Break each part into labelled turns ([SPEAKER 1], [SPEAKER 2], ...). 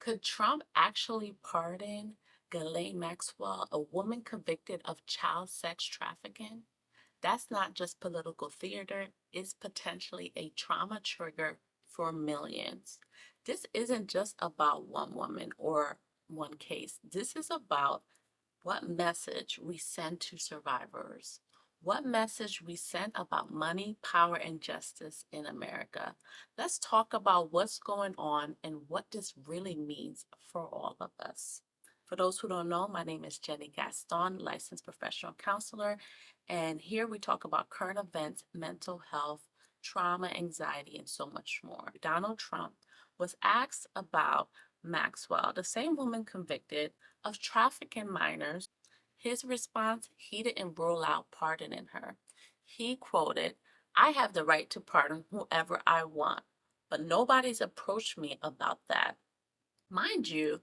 [SPEAKER 1] Could Trump actually pardon Ghislaine Maxwell, a woman convicted of child sex trafficking? That's not just political theater, it's potentially a trauma trigger for millions. This isn't just about one woman or one case. This is about what message we send to survivors, what message we send about money, power, and justice in America. Let's talk about what's going on and what this really means for all of us. For those who don't know, my name is Jenny Gaston, licensed professional counselor, and here we talk about current events, mental health, trauma, anxiety, and so much more. Donald Trump was asked about Maxwell, the same woman convicted of trafficking minors. His response, he didn't rule out pardoning her. He quoted, "I have the right to pardon whoever I want, but nobody's approached me about that." Mind you,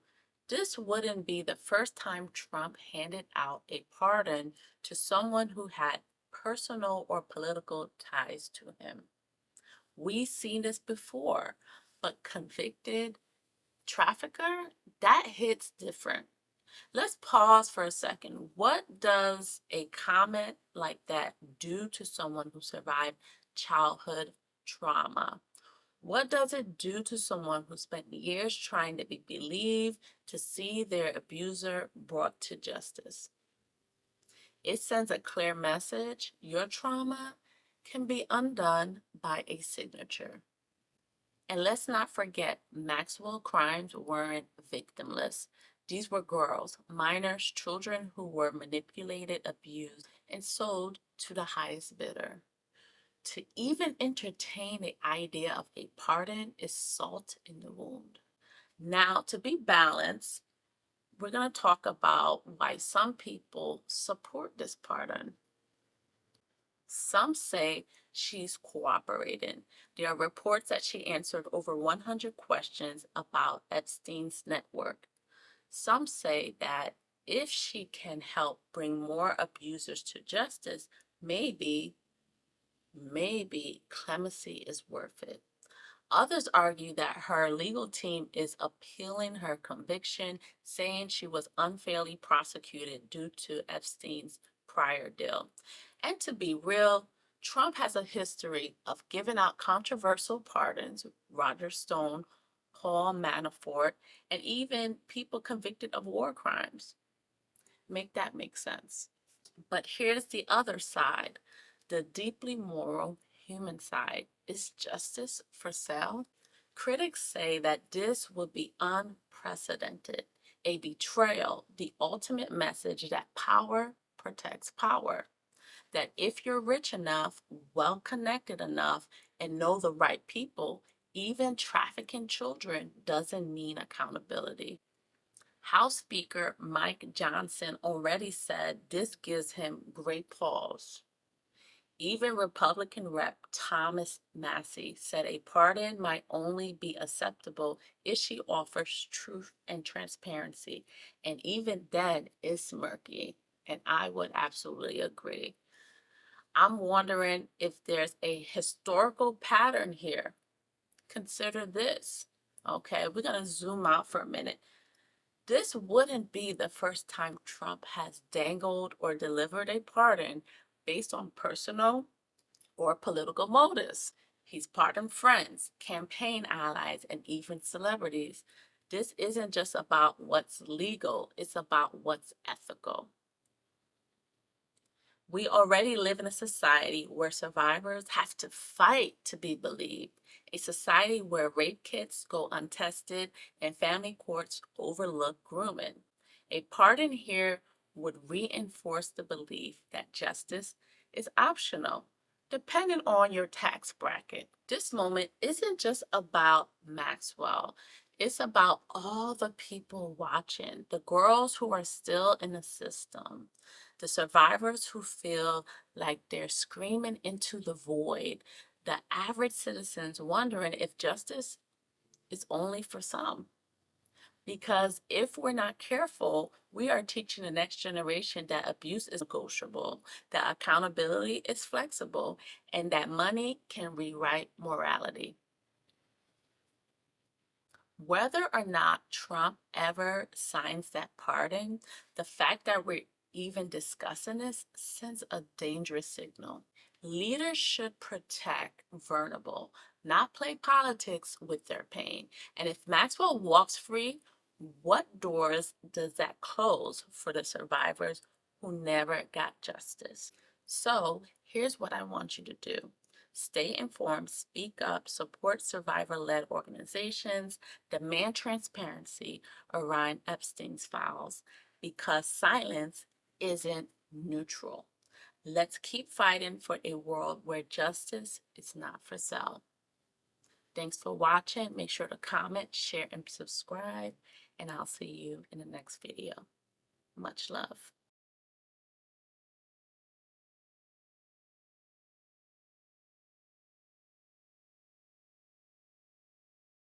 [SPEAKER 1] this wouldn't be the first time Trump handed out a pardon to someone who had personal or political ties to him. We've seen this before, but convicted trafficker, that hits different. Let's pause for a second. What does a comment like that do to someone who survived childhood trauma? What does it do to someone who spent years trying to be believed, to see their abuser brought to justice? It sends a clear message. Your trauma can be undone by a signature. And let's not forget, Maxwell crimes weren't victimless. These were girls, minors, children who were manipulated, abused, and sold to the highest bidder. To even entertain the idea of a pardon is salt in the wound. Now, to be balanced, we're going to talk about why some people support this pardon. Some say she's cooperating. There are reports that she answered over 100 questions about Epstein's network. Some say that if she can help bring more abusers to justice, maybe clemency is worth it. Others argue that her legal team is appealing her conviction, saying she was unfairly prosecuted due to Epstein's prior deal. And to be real, Trump has a history of giving out controversial pardons, Roger Stone, Paul Manafort, and even people convicted of war crimes. Make that make sense. But here's the other side, the deeply moral human side. Is justice for sale? Critics say that this would be unprecedented, a betrayal, the ultimate message that power protects power. That if you're rich enough, well connected enough, and know the right people, even trafficking children doesn't mean accountability. House Speaker Mike Johnson already said this gives him great pause. Even Republican Rep. Thomas Massey said a pardon might only be acceptable if she offers truth and transparency. And even then, it's murky. And I would absolutely agree. I'm wondering if there's a historical pattern here. Consider this. Okay, we're going to zoom out for a minute. This wouldn't be the first time Trump has dangled or delivered a pardon based on personal or political motives. He's pardoned friends, campaign allies, and even celebrities. This isn't just about what's legal, it's about what's ethical. We already live in a society where survivors have to fight to be believed, a society where rape kits go untested and family courts overlook grooming. A pardon here would reinforce the belief that justice is optional, depending on your tax bracket. This moment isn't just about Maxwell. It's about all the people watching, the girls who are still in the system, the survivors who feel like they're screaming into the void, the average citizens wondering if justice is only for some. Because if we're not careful, we are teaching the next generation that abuse is negotiable, that accountability is flexible, and that money can rewrite morality. Whether or not Trump ever signs that pardon, the fact that we're even discussing this sends a dangerous signal. Leaders should protect vulnerable, not play politics with their pain. And if Maxwell walks free, what doors does that close for the survivors who never got justice? So here's what I want you to do. Stay informed, speak up, support survivor-led organizations, demand transparency around Epstein's files, because silence isn't neutral. Let's keep fighting for a world where justice is not for sale. Thanks for watching. Make sure to comment, share, and subscribe, and I'll see you in the next video. Much love.